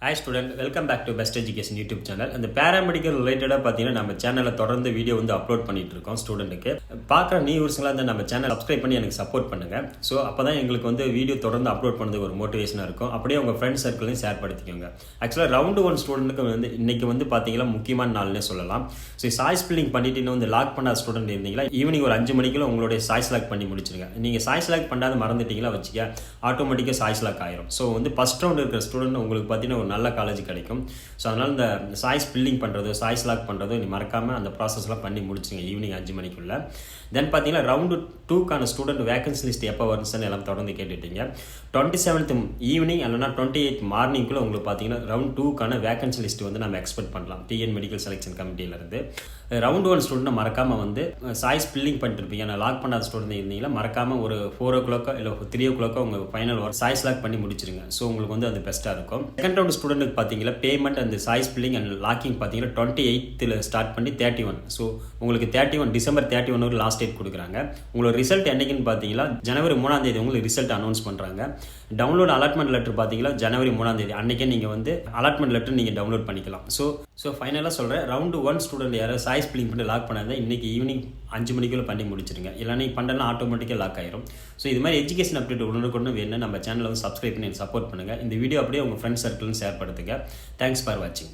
Hi student, welcome back to Best Education YouTube channel. And the paramedical related பார்த்தீங்கன்னா நம்ம சேனல்ல தொடர்ந்து video வந்து அப்லோட் பண்ணிட்டு இருக்கோம் ஸ்டூடெண்ட்க்கு. பார்க்குற நியூஸ்ங்களா அந்த நம்ம சேனல் சப்ஸ்கிரைப் பண்ணி எனக்கு சப்போர்ட் பண்ணுங்க. ஸோ அப்பதான் எங்களுக்கு வந்து வீடியோ தொடர்ந்து அப்லோட் பண்ணதுக்கு ஒரு மோட்டிவேஷனா இருக்கும். அப்படியே உங்க ஃப்ரெண்ட்ஸ் சர்க்கிளையும் ஷேர் படுத்திக்கோங்க. ஆக்சுவலாக ரவுண்ட் 1 ஸ்டூடெண்ட்டுக்கு வந்து இன்னைக்கு வந்து பார்த்தீங்கன்னா முக்கியமான நாள்னே சொல்லலாம். ஸோ சாய்ஸ் ஃபில்லிங் பண்ணிட்டு இன்னும் வந்து லாக் பண்ணாத ஸ்டூடெண்ட் இருந்தீங்களா ஈவினிங் ஒரு 5 மணிக்குள்ள உங்களுடைய சாய்ஸ் லாக் பண்ணி முடிச்சிருங்க. நீங்கள் சாய்ஸ் லாக் பண்ணாத மறந்துட்டீங்களா வச்சுக்க ஆட்டோமேட்டிக்காக சாய்ஸ் லாக் ஆயிரும். ஸோ வந்து ஃபர்ஸ்ட் ரவுண்ட் இருக்கிற ஸ்டூடெண்ட் உங்களுக்கு பார்த்தீங்கன்னா ஒரு நல்ல காலேஜ் கிடைக்கும். ஸோ அதனால் இந்த சாய்ஸ் பில்லிங் பண்ணுறது சாய்ஸ் லாக் பண்ணுறது நீ மறக்காமல் அந்த ப்ராசஸ்லாம் பண்ணி முடிச்சுங்க ஈவினிங் 5 மணிக்குள்ள. தென் பார்த்தீங்கன்னா ரவுண்டு 2க்கான ஸ்டூடெண்ட் வேகன்சி லிஸ்ட் எப்போ வரும்னு எல்லாம் தொடர்ந்து கேட்டுட்டீங்க. 27th ஈவினிங் இல்லைனா 28th மார்னிங்குள்ளே உங்களுக்கு பார்த்தீங்கன்னா ரவுண்ட் 2க்கான வேகன்சி லிஸ்ட் வந்து நம்ம எக்ஸ்பெக்ட் பண்ணலாம் டிஎன் மெடிக்கல் செலெக்ஷன் கமிட்டியிலேருந்து. ரவுண்ட் 1 ஸ்டூடெண்ட் மறக்காமல் வந்து சாய்ஸ் பில்லிங் பண்ணிட்டு இருப்பீங்க. நான் லாக் பண்ணாத ஸ்டூடெண்ட் இருந்தீங்கன்னா மறக்காமல் ஒரு 4 o'clock இல்லை 3 o'clock உங்கள் ஃபைனல் ஒர்க் சாய்ஸ் லாக் பண்ணி முடிச்சிருங்க. ஸோ உங்களுக்கு வந்து அது பெஸ்ட்டாக இருக்கும். செகண்ட் ரவுண்ட் ஸ்டூடெண்ட்டுக்கு பார்த்தீங்கன்னா பேமெண்ட் அந்த சாய்ஸ் பில்லிங் அண்ட் லாக்கிங் பார்த்தீங்கன்னா 28th ஸ்டார்ட் பண்ணி 31. ஸோ உங்களுக்கு 31 டிசம்பர் 31 ஒரு லாஸ்ட் டேட் கொடுக்குறாங்க. உங்களோட ரிசல்ட் என்னைக்குன்னு பார்த்தீங்கன்னா ஜனவரி 3ஆம் தேதி உங்களுக்கு ரிசல்ட் அனௌன்ஸ் பண்ணுறாங்க. டவுன்லோட் அலாட்மெண்ட் லெட்டர் பார்த்தீங்கன்னா ஜனவரி 3ஆம் தேதி அன்றைக்கே நீங்கள் வந்து அலாட்மெண்ட் லெட்டர் நீங்கள் டவுன்லோட் பண்ணிக்கலாம். ஸோ ஃபைனலாக சொல்கிறேன், ரவுண்டு 1 ஸ்டூடெண்ட் யாராவது சாய்ஸ் பில்லிங் பண்ணி லாக் பண்ணாதான் இன்றைக்கி ஈவினிங் 5 மணிக்குள்ளே பண்ணி முடிச்சிருங்க. இல்லைனா நீங்கள் பண்ணலாம் ஆட்டோமேட்டிக்காக லாக் ஆயிரும். ஸோ இது மாதிரி எஜுகேஷன் அப்டேட் உடனுக்குடன் வேணும் நம்ம சேனலை வந்து சப்ஸ்கிரைப் பண்ணி சப்போர்ட் பண்ணுங்கள். இந்த வீடியோ அப்படியே உங்கள் ஃப்ரெண்ட்ஸ் சர்க்கிள்னு ஷேர் பண்ணுங்க. தேங்க்ஸ் ஃபார் வாட்சிங்.